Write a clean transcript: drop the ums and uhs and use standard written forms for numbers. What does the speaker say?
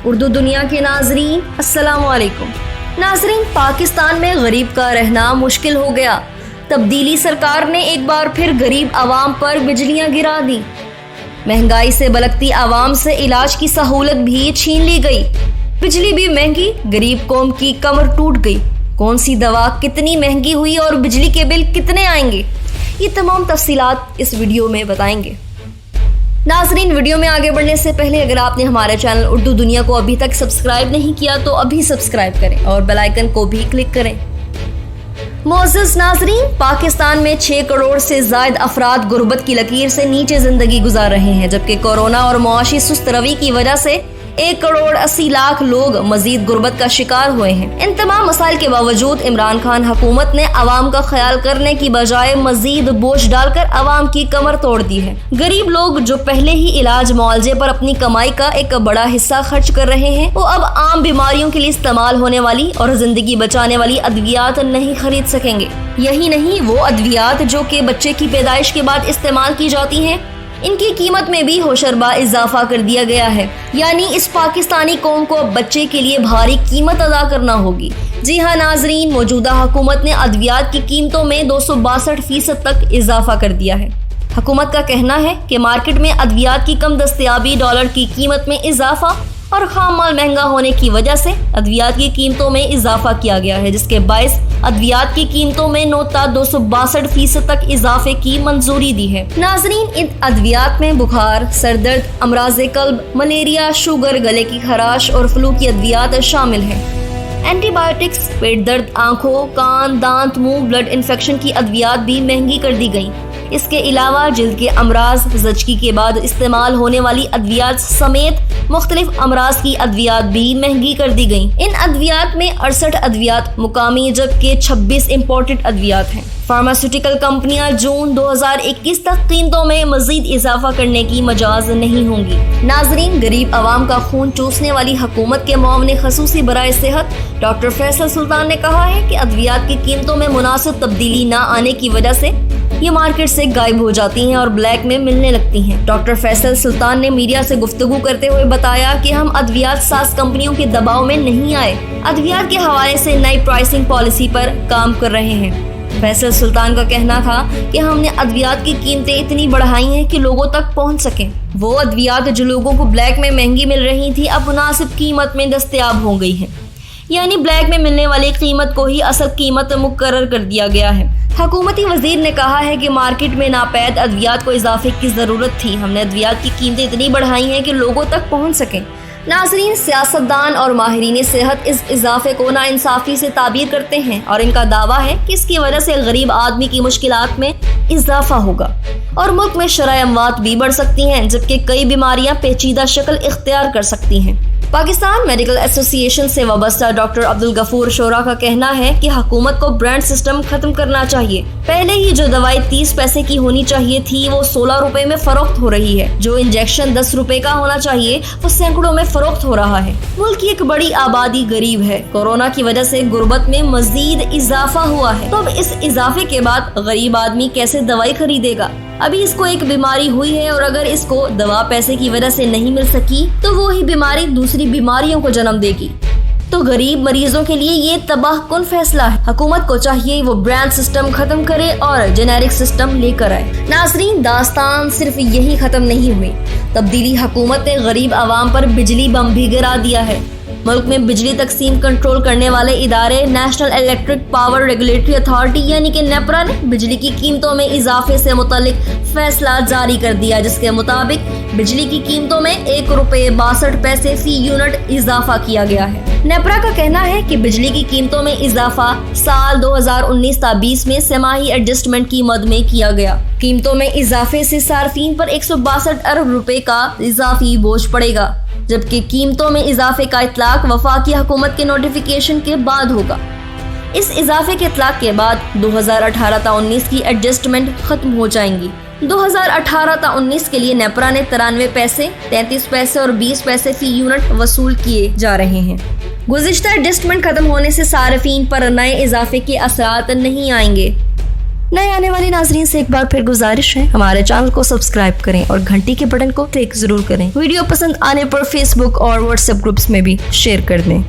اردو دنیا کے ناظرین السلام علیکم۔ ناظرین، پاکستان میں غریب کا رہنا مشکل ہو گیا۔ تبدیلی سرکار نے ایک بار پھر غریب عوام پر بجلیاں گرا دی۔ مہنگائی سے بلکتی عوام سے علاج کی سہولت بھی چھین لی گئی۔ بجلی بھی مہنگی، غریب قوم کی کمر ٹوٹ گئی۔ کون سی دوا کتنی مہنگی ہوئی اور بجلی کے بل کتنے آئیں گے، یہ تمام تفصیلات اس ویڈیو میں بتائیں گے۔ ناظرین، ویڈیو میں آگے بڑھنے سے پہلے اگر آپ نے ہمارے چینل اردو دنیا کو ابھی تک سبسکرائب نہیں کیا تو ابھی سبسکرائب کریں اور بیل آئیکن کو بھی کلک کریں۔ معزز ناظرین، پاکستان میں 6 کروڑ سے زائد افراد غربت کی لکیر سے نیچے زندگی گزار رہے ہیں، جبکہ کورونا اور معاشی سست روی کی وجہ سے 1 کروڑ 80 لاکھ لوگ مزید غربت کا شکار ہوئے ہیں۔ ان تمام مسائل کے باوجود عمران خان حکومت نے عوام کا خیال کرنے کی بجائے مزید بوجھ ڈال کر عوام کی کمر توڑ دی ہے۔ غریب لوگ جو پہلے ہی علاج معالجے پر اپنی کمائی کا ایک بڑا حصہ خرچ کر رہے ہیں، وہ اب عام بیماریوں کے لیے استعمال ہونے والی اور زندگی بچانے والی ادویات نہیں خرید سکیں گے۔ یہی نہیں، وہ ادویات جو کہ بچے کی پیدائش کے بعد استعمال کی جاتی ہیں، ان کی قیمت میں بھی ہوشربا اضافہ کر دیا گیا ہے۔ یعنی اس پاکستانی قوم کو بچے کے لیے بھاری قیمت ادا کرنا ہوگی۔ جی ہاں ناظرین، موجودہ حکومت نے ادویات کی قیمتوں میں 262% تک اضافہ کر دیا ہے۔ حکومت کا کہنا ہے کہ مارکیٹ میں ادویات کی کم دستیابی، ڈالر کی قیمت میں اضافہ اور خام مال مہنگا ہونے کی وجہ سے ادویات کی قیمتوں میں اضافہ کیا گیا ہے، جس کے باعث ادویات کی قیمتوں میں 262% تک اضافے کی منظوری دی ہے۔ ناظرین، ان ادویات میں بخار، سر درد، امراض قلب، ملیریا، شوگر، گلے کی خراش اور فلو کی ادویات شامل ہیں۔ اینٹی بایوٹکس، پیٹ درد، آنکھوں، کان، دانت، منہ، بلڈ انفیکشن کی ادویات بھی مہنگی کر دی گئیں۔ اس کے علاوہ جلد کے امراض، زچگی کے بعد استعمال ہونے والی ادویات سمیت مختلف امراض کی ادویات بھی مہنگی کر دی گئیں۔ ان ادویات میں 68 ادویات مقامی جبکہ 26 امپورٹڈ ادویات ہیں۔ فارماسیوٹیکل کمپنیاں جون 2021 تک قیمتوں میں مزید اضافہ کرنے کی مجاز نہیں ہوں گی۔ ناظرین، غریب عوام کا خون چوسنے والی حکومت کے معاون خصوصی برائے صحت ڈاکٹر فیصل سلطان نے کہا ہے کہ ادویات کی قیمتوں میں مناسب تبدیلی نہ آنے کی وجہ سے یہ مارکیٹ سے غائب ہو جاتی ہیں اور بلیک میں ملنے لگتی ہیں۔ ڈاکٹر فیصل سلطان نے میڈیا سے گفتگو کرتے ہوئے بتایا کہ ہم ادویات ساز کمپنیوں کے دباؤ میں نہیں آئے، ادویات کے حوالے سے نئی پرائسنگ پالیسی پر کام کر رہے ہیں۔ فیصل سلطان کا کہنا تھا کہ ہم نے ادویات کی قیمتیں اتنی بڑھائی ہیں کہ لوگوں تک پہنچ سکیں۔ وہ ادویات جو لوگوں کو بلیک میں مہنگی مل رہی تھی اب مناسب قیمت میں دستیاب ہو گئی ہیں، یعنی بلیک میں ملنے والی قیمت کو ہی اصل قیمت مقرر کر دیا گیا ہے۔ حکومتی وزیر نے کہا ہے کہ مارکیٹ میں ناپید ادویات کو اضافے کی ضرورت تھی، ہم نے ادویات کی قیمتیں اتنی بڑھائی ہیں کہ لوگوں تک پہنچ سکیں۔ ناظرین، سیاستدان اور ماہرین صحت اس اضافے کو ناانصافی سے تعبیر کرتے ہیں اور ان کا دعویٰ ہے کہ اس کی وجہ سے غریب آدمی کی مشکلات میں اضافہ ہوگا اور ملک میں شرح اموات بھی بڑھ سکتی ہیں، جبکہ کئی بیماریاں پیچیدہ شکل اختیار کر سکتی ہیں۔ پاکستان میڈیکل ایسوسی ایشن سے وابستہ ڈاکٹر عبدالغفور شورا کا کہنا ہے کہ حکومت کو برانڈ سسٹم ختم کرنا چاہیے۔ پہلے ہی جو دوائی 30 پیسے کی ہونی چاہیے تھی وہ 16 روپے میں فروخت ہو رہی ہے، جو انجیکشن 10 روپے کا ہونا چاہیے وہ سینکڑوں میں فروخت ہو رہا ہے۔ ملک کی ایک بڑی آبادی غریب ہے، کورونا کی وجہ سے غربت میں مزید اضافہ ہوا ہے، تو اب اس اضافے کے بعد غریب آدمی کیسے دوائی خریدے گا؟ ابھی اس کو ایک بیماری ہوئی ہے اور اگر اس کو دوا پیسے کی وجہ سے نہیں مل سکی تو وہی بیماری دوسری بیماریوں کو جنم دے گی۔ تو غریب مریضوں کے لیے یہ تباہ کن فیصلہ ہے۔ حکومت کو چاہیے وہ برانڈ سسٹم ختم کرے اور جنیرک سسٹم لے کر آئے۔ ناظرین، داستان صرف یہی ختم نہیں ہوئی، تبدیلی حکومت نے غریب عوام پر بجلی بم بھی گرا دیا ہے۔ ملک میں بجلی تقسیم کنٹرول کرنے والے ادارے national electric power regulatory authority یعنی کہ نیپرا نے بجلی کی قیمتوں میں اضافے سے متعلق فیصلہ جاری کر دیا، جس کے مطابق بجلی کی قیمتوں میں 1 روپے 62 پیسے فی یونٹ اضافہ کیا گیا ہے۔ نیپرا کا کہنا ہے کہ بجلی کی قیمتوں میں اضافہ سال 2019-20 میں سماہی ایڈجسٹمنٹ کی مد میں کیا گیا۔ قیمتوں میں اضافے سے صارفین پر 162 ارب روپے کا اضافی بوجھ پڑے گا، جبکہ قیمتوں میں اضافے کا اطلاق وفاقی حکومت کے نوٹیفیکیشن کے بعد ہوگا۔ اس اضافے کے اطلاق کے بعد 2018-19 کی ایڈجسٹمنٹ ختم ہو جائیں گی۔ 2018-19 کے لیے نیپرا نے 93 پیسے، 33 پیسے اور 20 پیسے فی یونٹ وصول کیے جا رہے ہیں۔ گزشتہ ایڈجسٹمنٹ ختم ہونے سے صارفین پر نئے اضافے کے اثرات نہیں آئیں گے۔ نئے آنے والے ناظرین سے ایک بار پھر گزارش ہے ہمارے چینل کو سبسکرائب کریں اور گھنٹی کے بٹن کو کلک ضرور کریں. ویڈیو پسند آنے پر فیس بک اور واٹس ایپ گروپس میں بھی شیئر کر دیں.